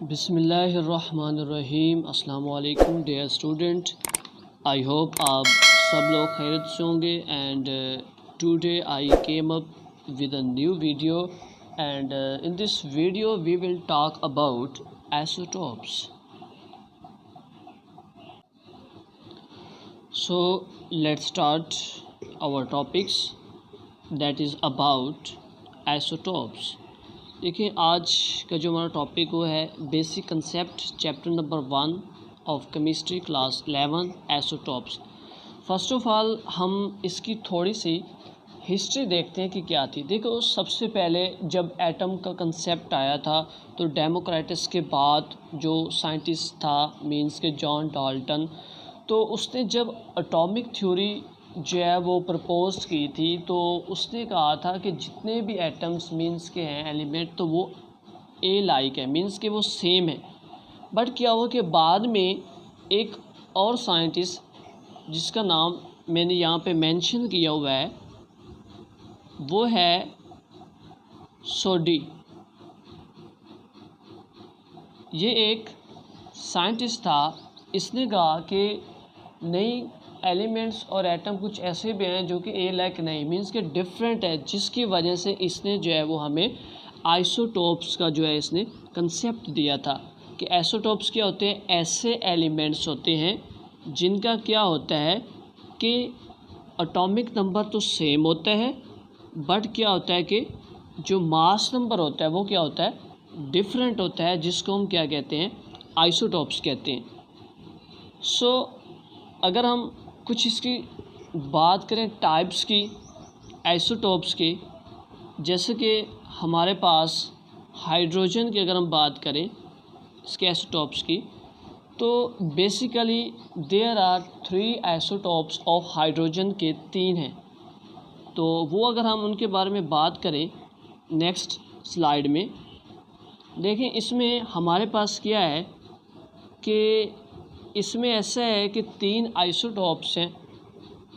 बिस्मिल्लाहिर्रहमानिर्रहीम। अस्सलाम वालेकुम डियर स्टूडेंट, आई होप आप सब लोग खैरियत से होंगे। And today I came up with a new video and in this video we will talk about isotopes. So let's start our topics that is about isotopes. देखिए, आज का जो हमारा टॉपिक वो है basic concept chapter number 1 of chemistry class 11 आइसोटोप्स। First of all हम इसकी थोड़ी सी हिस्ट्री देखते हैं कि क्या थी। देखो, सबसे पहले जब एटम का कंसेप्ट आया था तो डेमोक्रिटस के बाद जो साइंटिस्ट था मींस के जॉन डाल्टन, तो उसने जब एटॉमिक थ्योरी जो है वो प्रपोज की थी तो उसने कहा था कि जितने भी एटम्स मींस के हैं एलिमेंट तो वो ए लाइक है, मींस के वो सेम है। बट क्या हुआ कि बाद में एक और साइंटिस्ट जिसका नाम मैंने यहाँ पे मेंशन किया हुआ है वो है सोडी। ये एक साइंटिस्ट था, इसने कहा कि नई एलिमेंट्स और एटम कुछ ऐसे भी हैं जो कि ए लाइक नहीं, मींस के डिफरेंट है, जिसकी वजह से इसने जो है वो हमें आइसोटोप्स का जो है इसने कंसेप्ट दिया था कि आइसोटोप्स क्या होते हैं। ऐसे एलिमेंट्स होते हैं जिनका क्या होता है कि एटॉमिक नंबर तो सेम होता है बट क्या होता है कि जो मास नंबर होता है वो क्या होता है डिफरेंट होता है, जिसको हम क्या कहते हैं आइसोटोप्स कहते हैं। सो अगर हम कुछ इसकी बात करें टाइप्स की आइसोटोप्स की, जैसे कि हमारे पास हाइड्रोजन की अगर हम बात करें इसके आइसोटोप्स की, तो basically there are 3 isotopes of hydrogen के 3 हैं। तो वो अगर हम उनके बारे में बात करें नेक्स्ट स्लाइड में देखें, इसमें हमारे पास क्या है कि इसमें ऐसा है कि 3 आइसोटोप्स हैं।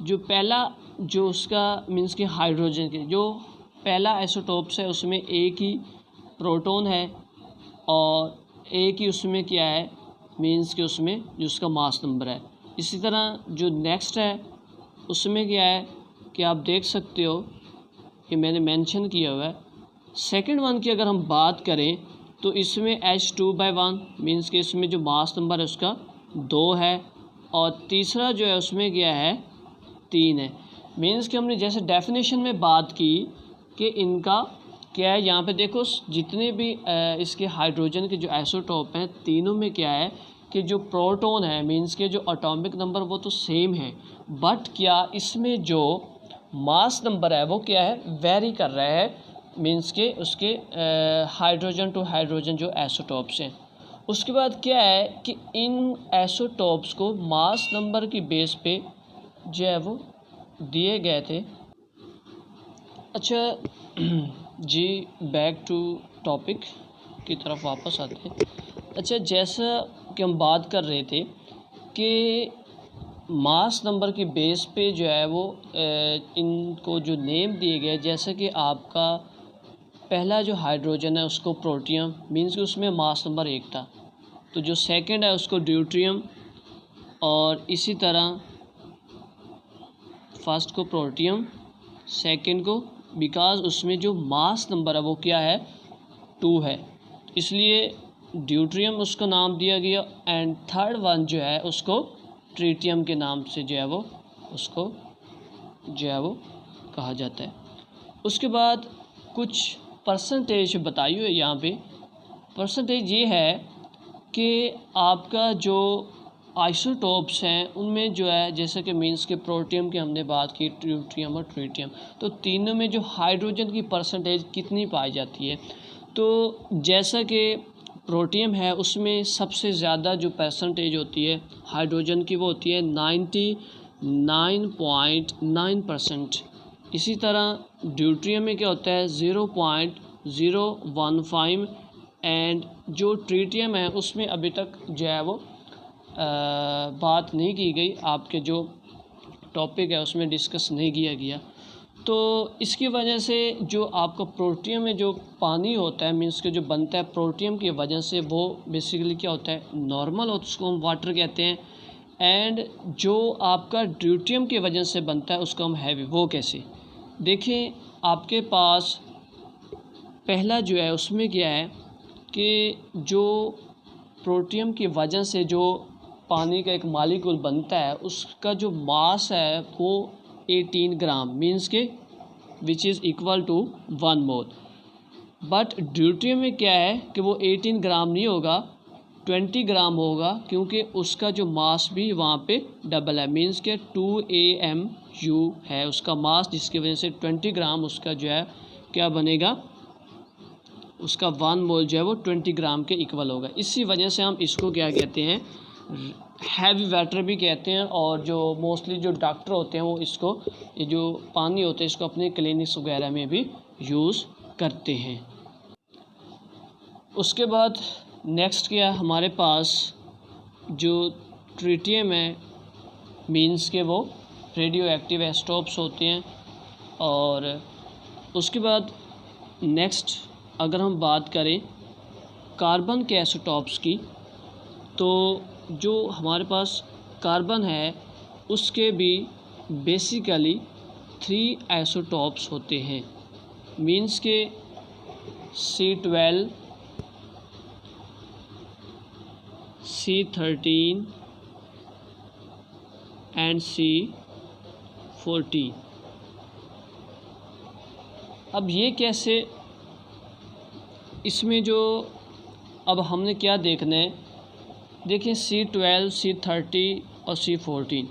जो पहला जो उसका मींस कि हाइड्रोजन के जो पहला आइसोटोप्स है उसमें एक ही प्रोटॉन है और एक ही उसमें क्या है मींस कि उसमें जो उसका मास नंबर है। इसी तरह जो नेक्स्ट है उसमें क्या है कि आप देख सकते हो कि मैंने मेंशन किया हुआ है। सेकंड वन की अगर हम बात करें तो इसमें H2/1 मींस कि इसमें जो मास नंबर है उसका 2 है और तीसरा जो है उसमें क्या है 3 है। मींस कि हमने जैसे डेफिनेशन में बात की कि इनका क्या है, यहाँ पे देखो जितने भी इसके हाइड्रोजन के जो आइसोटोप हैं तीनों में क्या है कि जो प्रोटॉन है मींस के जो एटॉमिक नंबर वो तो सेम है बट क्या इसमें जो मास नंबर है वो क्या है वेरी कर रहा है, मींस के उसके हाइड्रोजन टू हाइड्रोजन जो आइसोटोप्स हैं। उसके बाद क्या है कि इन आइसोटोप्स को मास नंबर की बेस पे जो है वो दिए गए थे। अच्छा जी, बैक टू टॉपिक की तरफ वापस आते हैं। अच्छा, जैसा कि हम बात कर रहे थे कि मास नंबर की बेस पे जो है वो इनको जो नेम दिए गए, जैसे कि आपका पहला जो हाइड्रोजन है उसको प्रोटियम मींस कि उसमें मास नंबर 1 था, तो जो सेकंड है उसको ड्यूट्रियम और इसी तरह फर्स्ट को प्रोटियम सेकंड को, बिकॉज उसमें जो मास नंबर है वो क्या है 2 है, इसलिए ड्यूट्रियम उसको नाम दिया गया। एंड थर्ड वन जो है उसको ट्रीटियम के नाम से जो है वो उसको जो है वो कहा जाता है। उसके बाद कुछ परसेंटेज बताई हुई है यहाँ पे। परसेंटेज ये है कि आपका जो आइसोटोप्स हैं उनमें जो है जैसे कि मींस के प्रोटियम की हमने बात की, ड्यूट्रियम और ट्रीटियम, तो तीनों में जो हाइड्रोजन की परसेंटेज कितनी पाई जाती है, तो जैसा कि प्रोटियम है उसमें सबसे ज़्यादा जो परसेंटेज होती है हाइड्रोजन की वो होती है 99.9%। इसी तरह ड्यूट्रियम में क्या होता है 0.015 एंड जो ट्रीटियम है उसमें अभी तक जो है वो बात नहीं की गई, आपके जो टॉपिक है उसमें डिस्कस नहीं किया गया। तो इसकी वजह से जो आपका प्रोटियम में जो पानी होता है मीन्स के जो बनता है प्रोटियम की वजह से वो बेसिकली क्या होता है नॉर्मल होता है, उसको हम वाटर कहते हैं। एंड जो आपका ड्यूटियम की वजह से बनता है उसको हम हैवी। वो कैसे देखें, आपके पास पहला जो है उसमें क्या है कि जो प्रोटियम की वजह से जो पानी का एक मॉलिक्यूल बनता है उसका जो मास है वो 18 ग्राम मीन्स के which is equal to 1 mole. But deuterium में क्या है कि वो 18 ग्राम नहीं होगा, 20 ग्राम होगा, क्योंकि उसका जो मास भी वहाँ पे डबल है मीन्स के 2 AMU है उसका मास, जिसकी वजह से 20 ग्राम उसका जो है क्या बनेगा, उसका 1 मोल जो है वो 20 ग्राम के इक्वल होगा। इसी वजह से हम इसको क्या कहते हैं हैवी वाटर भी कहते हैं। और जो मोस्टली जो डॉक्टर होते हैं वो इसको ये जो पानी होता है इसको अपने क्लिनिक्स वगैरह में भी यूज़ करते हैं। उसके बाद नेक्स्ट क्या हमारे पास जो ट्रिटियम है मीन्स के वो रेडियो एक्टिव आइसोटोप्स होते हैं। और उसके बाद नेक्स्ट अगर हम बात करें कार्बन के आइसोटोप्स की, तो जो हमारे पास कार्बन है उसके भी बेसिकली 3 आइसोटोप्स होते हैं मीन्स के C12, C13 एंड C14। अब ये कैसे, इसमें जो अब हमने क्या देखना है, देखिए C12, C30 और C14,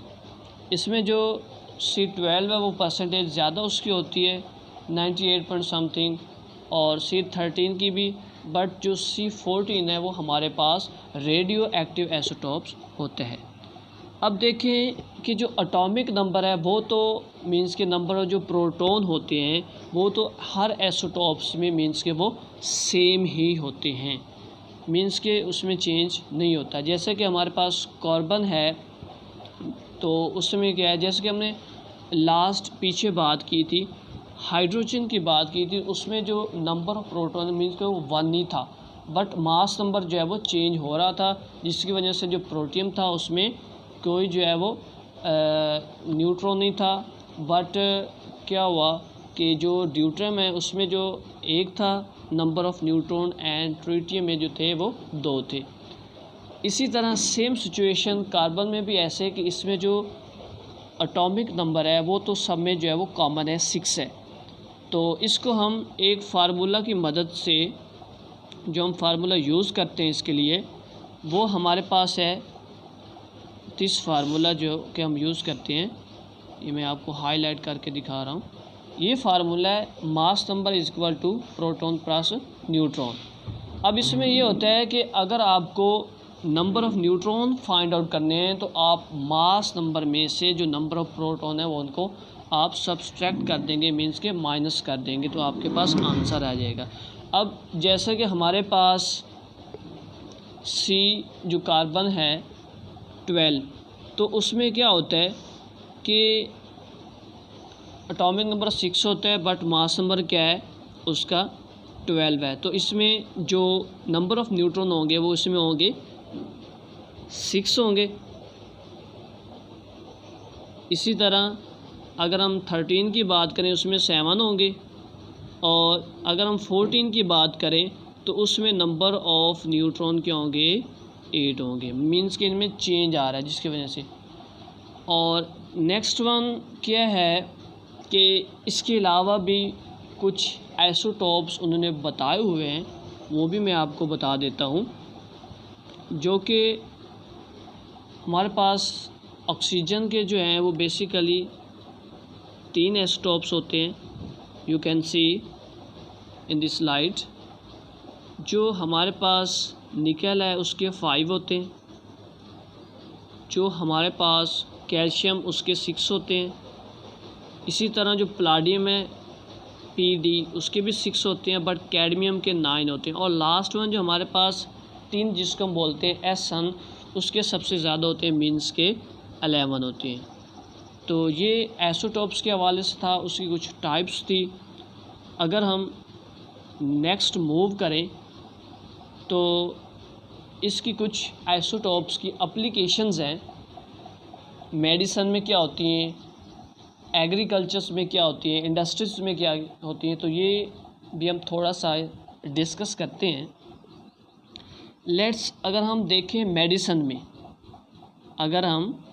इसमें जो C12 है वो परसेंटेज ज़्यादा उसकी होती है 98 पॉइंट समथिंग, और C13 की भी। बट जो C14 है वो हमारे पास रेडियो एक्टिव आइसोटोप्स होते हैं। अब देखें कि जो एटॉमिक नंबर है वो तो मींस के नंबर ऑफ जो प्रोटॉन होते हैं वो तो हर आइसोटोप्स में मींस के वो सेम ही होते हैं, मींस के उसमें चेंज नहीं होता। जैसे कि हमारे पास कार्बन है तो उसमें क्या है, जैसे कि हमने लास्ट पीछे बात की थी हाइड्रोजन की बात की थी, उसमें जो नंबर ऑफ प्रोटॉन मींस के वो 1 ही था, बट मास नंबर जो है वो चेंज हो रहा था, जिसकी वजह से जो प्रोटियम था उसमें कोई जो है वो न्यूट्रॉन नहीं था। बट क्या हुआ कि जो ड्यूट्रियम है उसमें जो 1 था number of neutron, and tritium में जो थे वो 2 थे। इसी तरह सेम सिचुएशन कार्बन में भी ऐसे कि इसमें जो एटॉमिक नंबर है वो तो सब में जो है वो कॉमन है 6 है। तो इसको हम एक फार्मूला की मदद से जो हम फार्मूला यूज़ करते हैं इसके लिए वो हमारे पास है दिस फार्मूला जो कि हम यूज़ करते हैं, ये मैं आपको हाईलाइट करके दिखा रहा हूँ। ये फार्मूला है mass number is equal to proton plus neutron. अब इसमें ये होता है कि अगर आपको number of neutron find out करने हैं तो आप मास नंबर में से जो नंबर ऑफ़ प्रोटॉन है वो उनको आप सब्सट्रैक्ट कर देंगे, मीन्स के माइनस कर देंगे, तो आपके पास आंसर आ जाएगा। अब जैसे कि हमारे पास C जो कार्बन है 12, तो उसमें क्या होता है कि एटॉमिक नंबर 6 होता है बट मास नंबर क्या है उसका 12 है। तो इसमें जो नंबर ऑफ़ न्यूट्रॉन होंगे वो इसमें होंगे 6 होंगे। इसी तरह अगर हम 13 की बात करें उसमें 7 होंगे, और अगर हम 14 की बात करें तो उसमें नंबर ऑफ़ न्यूट्रॉन क्या होंगे 8 होंगे, मीन्स कि इनमें चेंज आ रहा है जिसकी वजह से। और नेक्स्ट वन क्या है कि इसके अलावा भी कुछ आइसोटोप्स उन्होंने बताए हुए हैं, वो भी मैं आपको बता देता हूँ। जो कि हमारे पास ऑक्सीजन के जो हैं वो बेसिकली 3 आइसोटोप्स होते हैं, you can see in this slide. जो हमारे पास निकल है उसके 5 होते हैं, जो हमारे पास कैल्शियम उसके 6 होते हैं। इसी तरह जो प्लाडियम है PD उसके भी 6 होते हैं, बट कैडमियम के 9 होते हैं। और लास्ट वन जो हमारे पास 3 जिसको हम बोलते हैं SN, उसके सबसे ज़्यादा होते हैं, मीन्स के 11 होते हैं। तो ये आइसोटोप्स के हवाले से था, उसकी कुछ टाइप्स थी। अगर हम नेक्स्ट मूव करें तो इसकी कुछ आइसोटोप्स की एप्लीकेशंस हैं। मेडिसिन में क्या होती हैं, एग्रीकल्चर्स में क्या होती हैं, इंडस्ट्रीज में क्या होती हैं, तो ये भी हम थोड़ा सा डिस्कस करते हैं। अगर हम देखें मेडिसिन में, अगर हम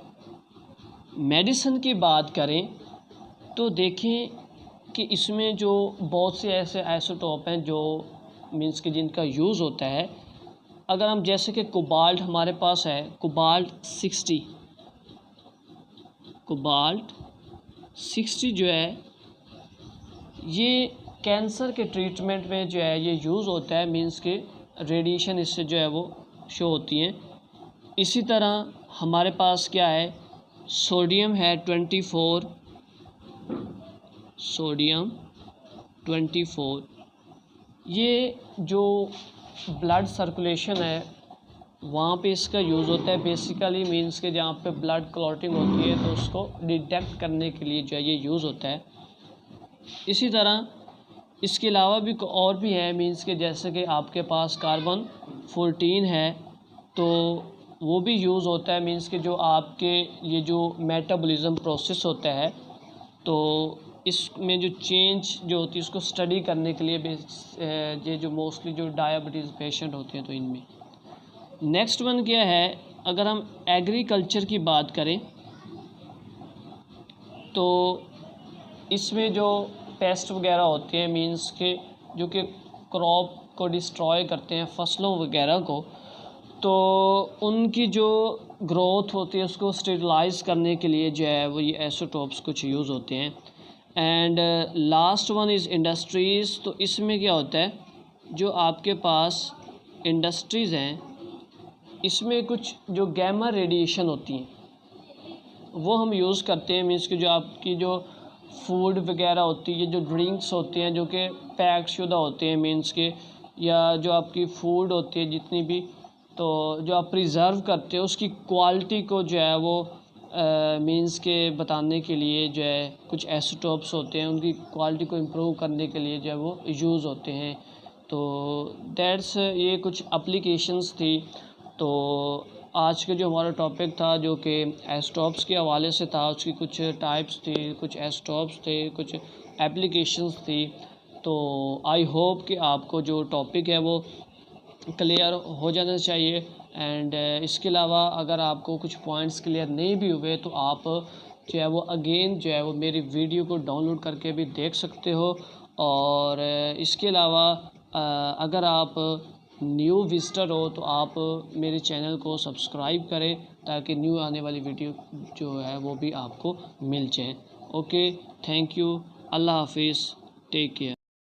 मेडिसिन की बात करें तो देखें कि इसमें जो बहुत से ऐसे आइसोटोप हैं जो मींस कि जिनका यूज़ होता है। अगर हम जैसे कि कोबाल्ट हमारे पास है, कोबाल्ट 60 जो है ये कैंसर के ट्रीटमेंट में जो है ये यूज़ होता है, मींस के रेडिएशन इससे जो है वो शो होती हैं। इसी तरह हमारे पास क्या है, सोडियम है 24, ये जो ब्लड सर्कुलेशन है वहाँ पे इसका यूज़ होता है। बेसिकली मींस के जहाँ पे ब्लड क्लॉटिंग होती है तो उसको डिटेक्ट करने के लिए जो है ये यूज़ होता है। इसी तरह इसके अलावा भी और भी है, मींस के जैसे कि आपके पास कार्बन 14 है तो वो भी यूज़ होता है, मींस के जो आपके ये जो मेटाबॉलिज्म प्रोसेस होता है तो इसमें जो चेंज जो होती है उसको स्टडी करने के लिए ये जो मोस्टली जो डायबिटीज़ पेशेंट होते हैं तो इनमें। नेक्स्ट वन क्या है, अगर हम एग्रीकल्चर की बात करें तो इसमें जो पेस्ट वगैरह होते हैं, मींस के जो कि क्रॉप को डिस्ट्रॉय करते हैं, फसलों वगैरह को, तो उनकी जो ग्रोथ होती है उसको स्टेबलाइज करने के लिए जो है वो ये आइसोटोप्स कुछ यूज़ होते हैं। And last one is industries. तो इसमें क्या होता है, जो आपके पास इंडस्ट्रीज़ हैं इसमें कुछ जो गैमा रेडिएशन होती हैं वो हम यूज़ करते हैं, मीन्स कि जो आपकी जो फूड वगैरह होती है, जो ड्रिंक्स होते हैं जो कि पैक शुदा होते हैं, मीन्स के या जो आपकी फूड होती है जितनी भी, तो जो आप प्रिज़र्व करते हो उसकी क्वालिटी को जो है वो मींस के बताने के लिए जो है कुछ आइसोटोप्स होते हैं, उनकी क्वालिटी को इम्प्रूव करने के लिए जो है वो यूज़ होते हैं। तो दैट्स ये कुछ एप्लीकेशंस थी। तो आज के जो हमारा टॉपिक था जो कि आइसोटोप्स के हवाले से था, उसकी कुछ टाइप्स थी, कुछ आइसोटोप्स थे, कुछ एप्लीकेशंस थी। तो आई होप कि आपको जो टॉपिक है वो क्लियर हो जाना चाहिए। एंड इसके अलावा अगर आपको कुछ पॉइंट्स क्लियर नहीं भी हुए तो आप जो है वो अगेन जो है वो मेरी वीडियो को डाउनलोड करके भी देख सकते हो। और इसके अलावा अगर आप न्यू विजिटर हो तो आप मेरे चैनल को सब्सक्राइब करें ताकि न्यू आने वाली वीडियो जो है वो भी आपको मिल जाए। ओके, थैंक यू, अल्लाह हाफिज़, टेक केयर।